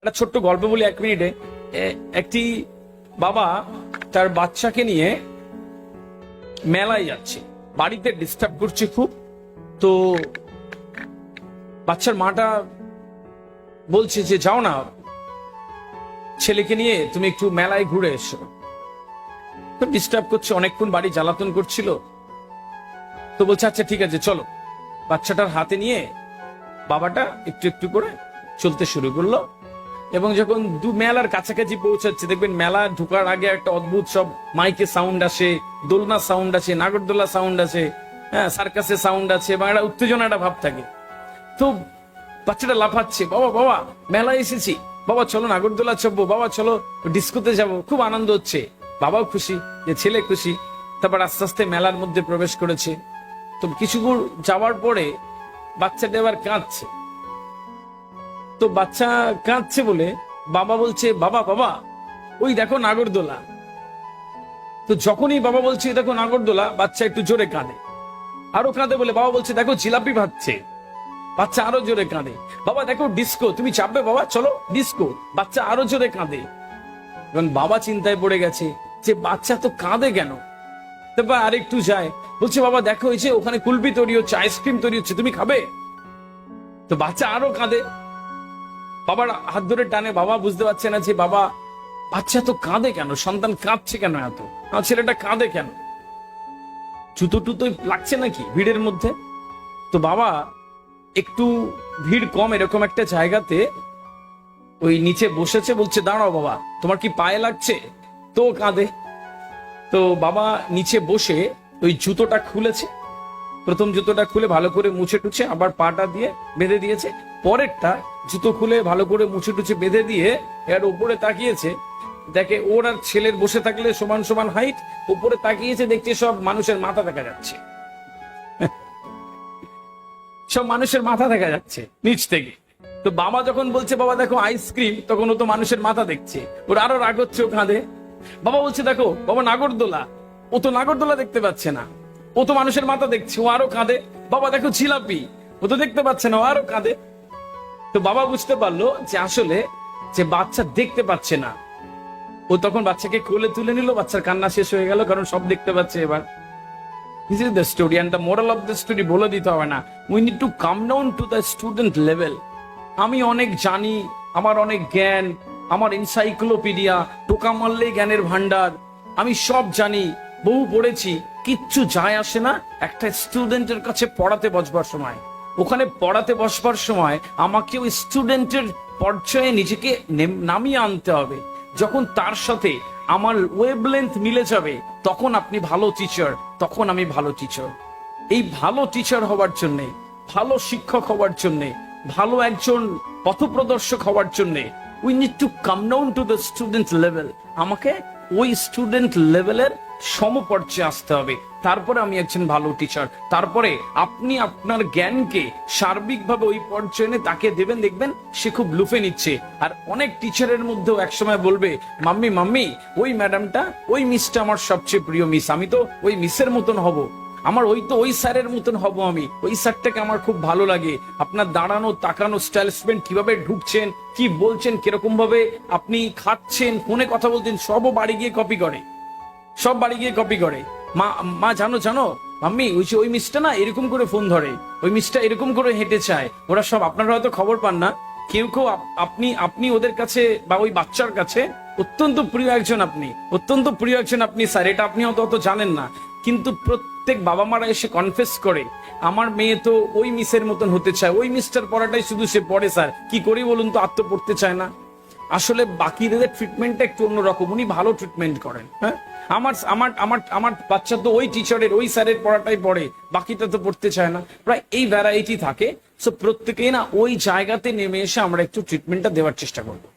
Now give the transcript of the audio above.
একটা ছোট্ট গল্প বলি 1 মিনিটে। একটি বাবা তার বাচ্চাকে নিয়ে মেলায় যাচ্ছে, বাড়িতে ডিস্টার্ব করছে খুব। তো বাচ্চার মাটা বলছে যে যাও না, ছেলেকে নিয়ে তুমি একটু মেলায় ঘুরে এসো। তো ডিস্টার্ব করছে, অনেকক্ষণ বাড়ি জ্বালাতন করছিল। তো বলছে আচ্ছা ঠিক আছে চলো। বাচ্চাটার হাতে নিয়ে বাবাটা একটু একটু করে চলতে শুরু করলো, এবং যখন মেলার কাছাকাছি পৌঁছাচ্ছে, দেখবেন মেলা ঢোকার আগে একটা অদ্ভুত সব মাইকে সাউন্ড আসে, দোলনা সাউন্ড আছে, নাগরদোলা সাউন্ড আছে, হ্যাঁ সার্কাসে সাউন্ড আছে, এবং একটা উত্তেজনা একটা ভাব থাকে। তো বাচ্চাটা লাফাচ্ছে, বাবা বাবা মেলায় এসেছি, বাবা চলো নাগরদোলা চাপবো, বাবা চলো ডিস্কোতে যাব। খুব আনন্দ হচ্ছে, বাবাও খুশি যে ছেলে খুশি। তারপর আস্তে আস্তে মেলার মধ্যে প্রবেশ করেছে। তো কিছু দূর যাওয়ার পরে বাচ্চাটা এবার কাঁদছে। তো বাচ্চা কাঁদছে বলে বাবা বলছে বাবা বাবা ওই দেখো নাগরদোলা। তো যখনই বাবা বলছে দেখো নাগরদোলা, বাচ্চা একটু জোরে কাঁদে, আরো কাঁদে বলে বাবা বলছে দেখো জিলাপি ভাজছে, বাচ্চা আরো জোরে কাঁদে। বাবা দেখো ডিস্কো, তুমি চাপবে বাবা চলো ডিস্কো, বাচ্চা আরো জোরে কাঁদে। এবং বাবা চিন্তায় পড়ে গেছে যে বাচ্চা তো কাঁদে কেন। তারপর আরেকটু যায়, বলছে বাবা দেখো এই যে ওখানে কুলফি তৈরি হচ্ছে, আইসক্রিম তৈরি হচ্ছে, তুমি খাবে। তো বাচ্চা আরো কাঁদে, বাবার হাত ধরে টানে। বাবা বুঝতে পারছে না যে বাবা বাচ্চা তো কাঁদে কেন, সন্তান কাঁদছে কেন এত, আমার ছেলেটা কাঁদে কেন, জুতো টুতো লাগছে নাকি ভিড়ের মধ্যে। তো বাবা একটু ভিড় কম এরকম একটা জায়গাতে ওই নিচে বসেছে, বলছে দাঁড়াও বাবা তোমার কি পায়ে লাগছে, তো কাঁদে। তো বাবা নিচে বসে ওই জুতোটা খুলেছে, প্রথম জুতোটা খুলে ভালো করে মুছে টুছে আবার পাটা দিয়ে বেঁধে দিয়েছে, পরেরটা জুতো খুলে ভালো করে মুছে টুছে বেঁধে দিয়ে এর উপরে তাকিয়েছে, দেখে ওর আর ছেলের বসে থাকলে সমান সমান হাইট, উপরে তাকিয়েছে দেখছে সব মানুষের মাথা দেখা যাচ্ছে, সব মানুষের মাথা দেখা যাচ্ছে নিচ থেকে। তো বাবা যখন বলছে বাবা দেখো আইসক্রিম, তখন ও তো মানুষের মাথা দেখছে, ওর আরো রাগ হচ্ছে, ও কাঁদে। বাবা বলছে দেখো বাবা নাগরদোলা, ও তো নাগরদোলা দেখতে পাচ্ছে না, ও তো মানুষের মাথা দেখছে, ও আরো কাঁদে। বাবা দেখো জিলাপি, ও তো দেখতে পাচ্ছে না, ও আরো কাঁদে। তো বাবা বুঝতে পারলো যে আসলে যে বাচ্চা দেখতে পাচ্ছে না। ও তখন বাচ্চাকে কোলে তুলে নিল, বাচ্চার কান্না শেষ হয়ে গেল, কারণ সব দেখতে পাচ্ছে এবার। This is the story, and the moral of the story বলে দিতে হবে না, we need to come down to the student level. আমি অনেক জানি, আমার অনেক জ্ঞান, আমার এনসাইক্লোপিডিয়া, টোকা মারলেই জ্ঞানের ভান্ডার, আমি সব জানি, বহু পড়েছি, কিচ্ছু যায় আসে না একটা স্টুডেন্টের কাছে পড়াতে বসবার সময়। ওখানে পড়াতে বসবার সময় আমাকে ওই স্টুডেন্টের পর্যায়ে নিজেকে নামিয়ে আনতে হবে। যখন তার সাথে আমার ওয়েভলেন্থ মিলে যাবে, তখন আপনি ভালো টিচার, তখন আমি ভালো টিচার। এই ভালো টিচার হওয়ার জন্যে, ভালো শিক্ষক হওয়ার জন্যে, ভালো একজন পথপ্রদর্শক হওয়ার জন্যে we need to come down to the student level. আমাকে ওই স্টুডেন্ট লেভেলের সমপর্যায়ে আসতে হবে, তারপরে আমি একজন ভালো টিচার। তারপরে আপনি আপনার জ্ঞানকে সার্বিকভাবে ওই পর্যায়ে এনে তাকে দেবেন, দেখবেন সে খুব লুফে নিচ্ছে। আর অনেক টিচারের মধ্যেও একসময় বলবে মাম্মি মাম্মি ওই ম্যাডামটা, ওই মিসটা আমার সবচেয়ে প্রিয় মিস, আমি তো ওই মিসের মতন হব, আমার ওই স্যারের মতন হব, আমি ওই স্যারটাকে আমার খুব ভালো লাগে। আপনার দাঁড়ানো তাকানো স্টাইলসমেন্ট, কিভাবে ঢুকছেন, কি বলছেন, কিরকম ভাবে আপনি খাচ্ছেন, ফোনে কথা বলছেন, সবও বাড়ি গিয়ে কপি করে, সব বাড়ি গিয়ে কপি করে। মা মা জানো জানো মাম্মি ওই মিসটা না এরকম করে ফোন ধরে, ওই মিসটা এরকম করে হেঁটে চায়। ওরা সব, আপনারা হয়তো খবর পান না, কেউ কেউ আপনি ওদের কাছে বা ওই বাচ্চার কাছে অত্যন্ত প্রিয় একজন, আপনি অত্যন্ত প্রিয় একজন আপনি স্যার, এটা আপনি হয়তো অত জানেন না। কিন্তু প্রত্যেক বাবা মারা এসে কনফেস করে আমার মেয়ে তো ওই মিসের মতন হতে চায়, ওই মিসটার পড়াটাই শুধু সে পড়ে স্যার, কি করি বলুন তো, আর তো পড়তে চায় না। আসলে বাকিদের ট্রিটমেন্টটা একটু অন্যরকম, উনি ভালো ট্রিটমেন্ট করেন। হ্যাঁ আমার আমার আমার আমার বাচ্চা তো ওই টিচারের, ওই স্যারের পড়াটাই পড়ে, বাকিটা তো পড়তে চায় না। প্রায় এই ভ্যারাইটি থাকে। সো প্রত্যেকেই না ওই জায়গাতে নেমে এসে আমরা একটু ট্রিটমেন্টটা দেওয়ার চেষ্টা করবো।